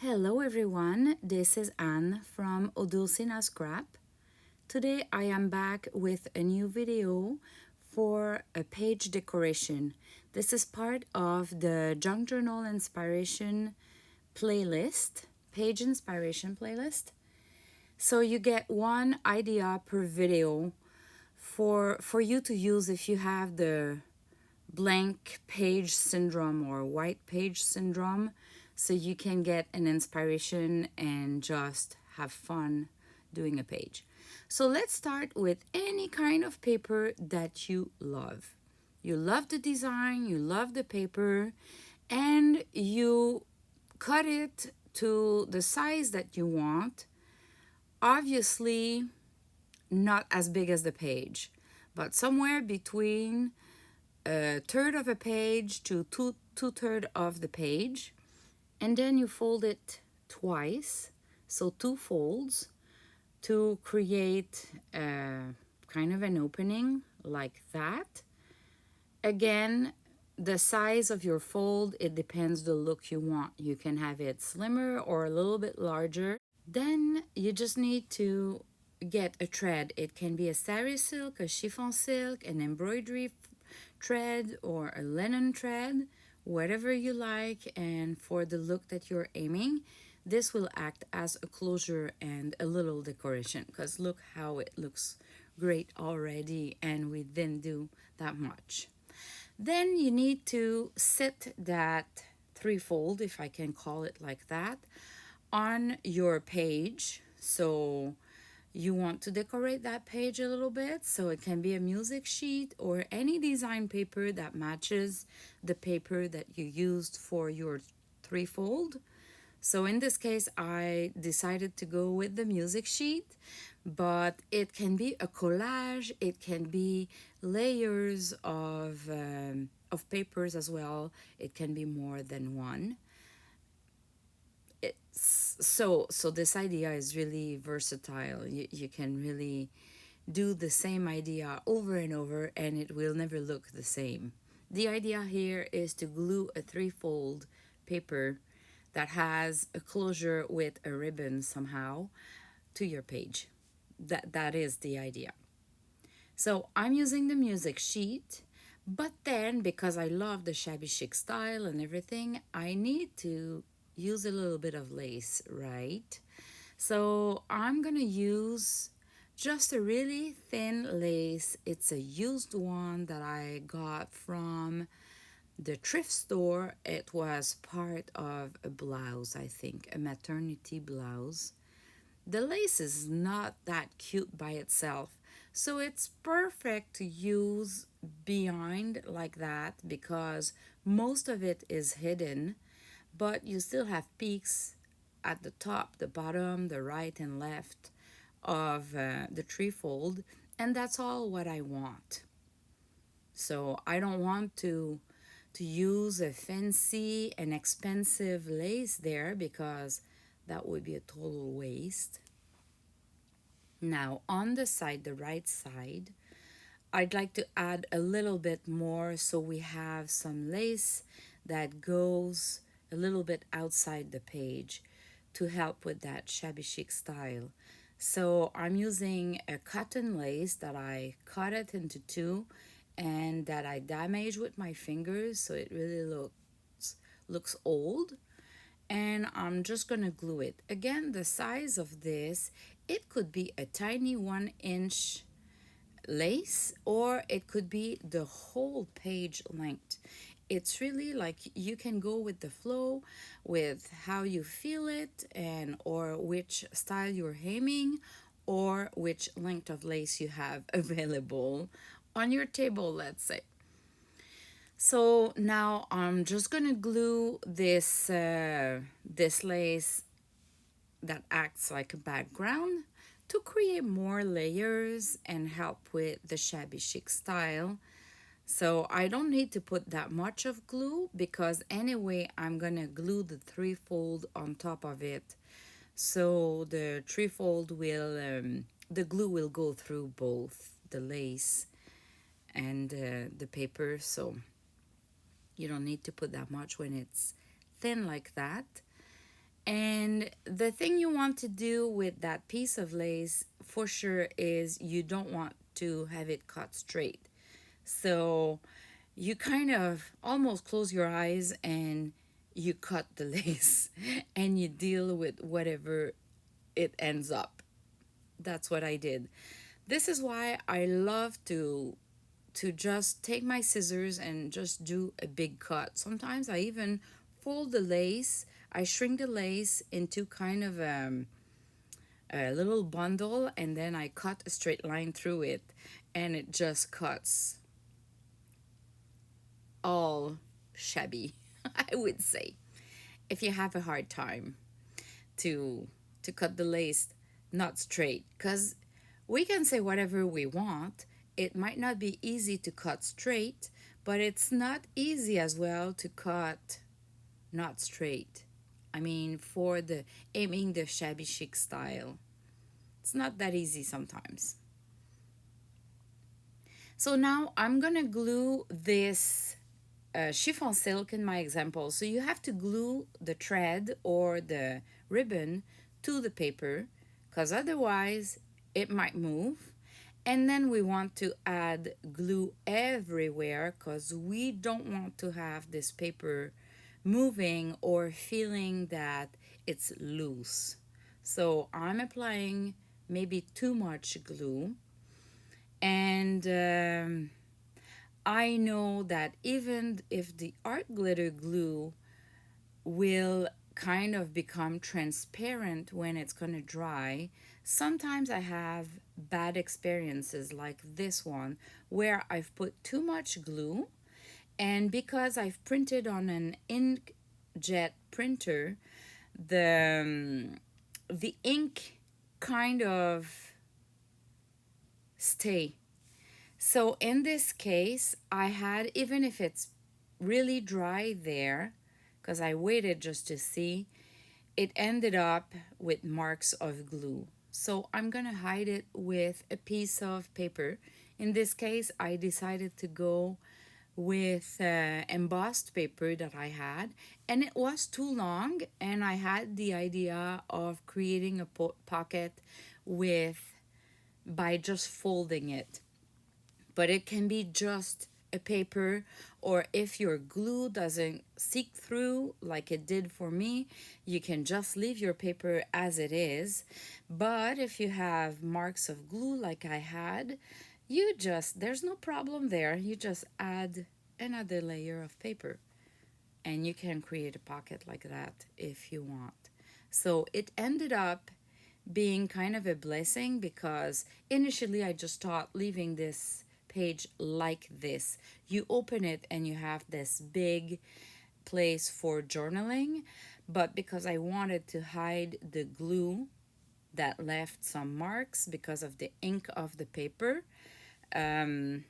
Hello everyone, this is Anne from Odulcina Scrap. Today I am back with a new video for a page decoration. This is part of the Junk Journal Inspiration playlist, page inspiration playlist. So you get one idea per video for you to use if you have the blank page syndrome or white page syndrome, so you can get an inspiration and just have fun doing a page. So let's start with any kind of paper that you love. You love the design, you love the paper, and you cut it to the size that you want. Obviously, not as big as the page, but somewhere between a third of a page to two-thirds of the page, and then you fold it twice, so two folds, to create kind of an opening like that. Again, the size of your fold, it depends the look you want. You can have it slimmer or a little bit larger. Then you just need to get a thread. It can be a sari silk, a chiffon silk, an embroidery thread, or a linen thread, whatever you like. And for the look that you're aiming, this will act as a closure and a little decoration, because look how it looks great already, and we didn't do that much. Then you need to sit that threefold, if I can call it like that, on your page. So you want to decorate that page a little bit, so it can be a music sheet or any design paper that matches the paper that you used for your threefold. So in this case, I decided to go with the music sheet, but it can be a collage, it can be layers of papers as well. It can be more than one. So this idea is really versatile. You can really do the same idea over and over, and it will never look the same. The idea here is to glue a threefold paper that has a closure with a ribbon somehow to your page. That is the idea. So I'm using the music sheet, but then because I love the shabby chic style and everything, I need to use a little bit of lace, right? So I'm gonna use just a really thin lace. It's a used one that I got from the thrift store. It was part of a blouse, I think, a maternity blouse. The lace is not that cute by itself, so it's perfect to use behind like that, because most of it is hidden, but you still have peaks at the top, the bottom, the right and left of the threefold, and that's all what I want. So I don't want to use a fancy and expensive lace there, because that would be a total waste. Now on the side, the right side, I'd like to add a little bit more, so we have some lace that goes a little bit outside the page to help with that shabby chic style. So I'm using a cotton lace that I cut it into two and that I damaged with my fingers, so it really looks old. And I'm just gonna glue it. Again, the size of this, it could be a tiny 1 inch lace, or it could be the whole page length. It's really like you can go with the flow, with how you feel it, and or which style you're aiming, or which length of lace you have available on your table, let's say. So now I'm just gonna glue this lace that acts like a background to create more layers and help with the shabby chic style. So I don't need to put that much of glue, because anyway I'm gonna glue the threefold on top of it. So the threefold will, the glue will go through both the lace and the paper. So you don't need to put that much when it's thin like that. And the thing you want to do with that piece of lace for sure is you don't want to have it cut straight. So you kind of almost close your eyes and you cut the lace and you deal with whatever it ends up. That's what I did. This is why I love to just take my scissors and just do a big cut. Sometimes I even fold the lace. I shrink the lace into kind of a little bundle, and then I cut a straight line through it, and it just cuts all shabby, I would say. If you have a hard time to cut the lace not straight, because we can say whatever we want. It might not be easy to cut straight, but it's not easy as well to cut not straight. I mean, for the aiming the shabby chic style, it's not that easy sometimes. So now I'm gonna glue this chiffon silk in my example. So you have to glue the thread or the ribbon to the paper, because otherwise it might move. And then we want to add glue everywhere because we don't want to have this paper moving or feeling that it's loose. So I'm applying maybe too much glue. And I know that even if the art glitter glue will kind of become transparent when it's going to dry, sometimes I have bad experiences like this one where I've put too much glue, and because I've printed on an inkjet printer, the the ink kind of stay. So in this case, I had, even if it's really dry there, because I waited just to see, it ended up with marks of glue. So I'm gonna hide it with a piece of paper. In this case, I decided to go with embossed paper that I had, and it was too long, and I had the idea of creating a pocket with by just folding it. But it can be just a paper, or if your glue doesn't seep through like it did for me, you can just leave your paper as it is. But if you have marks of glue like I had, you just, there's no problem there, you just add another layer of paper and you can create a pocket like that if you want. So it ended up being kind of a blessing because initially I just thought leaving this page like this. You open it and you have this big place for journaling, but because I wanted to hide the glue that left some marks because of the ink of the paper, um,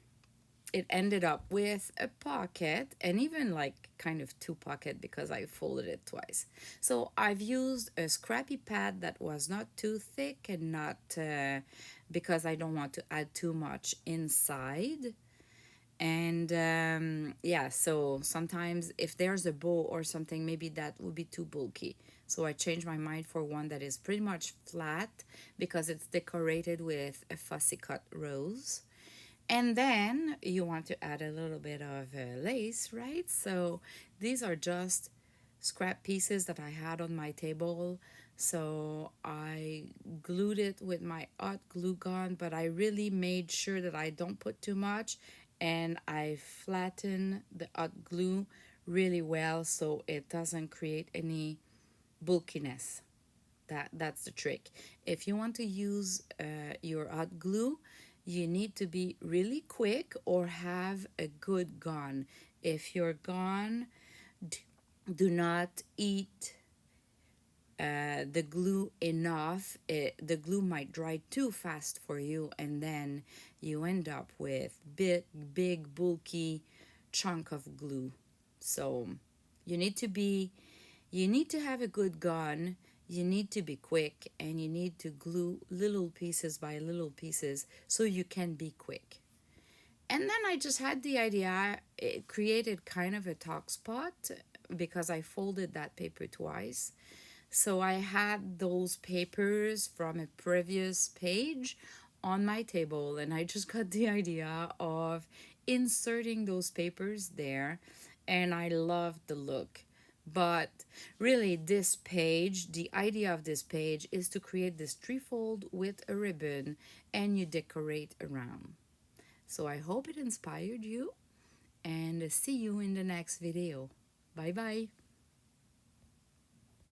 it ended up with a pocket, and even like kind of two pocket because I folded it twice. So I've used a scrappy pad that was not too thick and not because I don't want to add too much inside. And yeah, so sometimes if there's a bow or something, maybe that would be too bulky. So I changed my mind for one that is pretty much flat because it's decorated with a fussy cut rose. And then you want to add a little bit of lace, right? So these are just scrap pieces that I had on my table. So I glued it with my hot glue gun, but I really made sure that I don't put too much, and I flatten the hot glue really well so it doesn't create any bulkiness. That's the trick. If you want to use your hot glue, you need to be really quick or have a good gun. If your gun do not eat the glue enough, the glue might dry too fast for you, and then you end up with big bulky chunk of glue. So you need to be, you need to have a good gun, you need to be quick, and you need to glue little pieces by little pieces so you can be quick. And then I just had the idea, it created kind of a talk spot because I folded that paper twice. So I had those papers from a previous page on my table, and I just got the idea of inserting those papers there, and I loved the look. But really, this page, the idea of this page is to create this trifold with a ribbon and you decorate around. So I hope it inspired you and see you in the next video. Bye bye.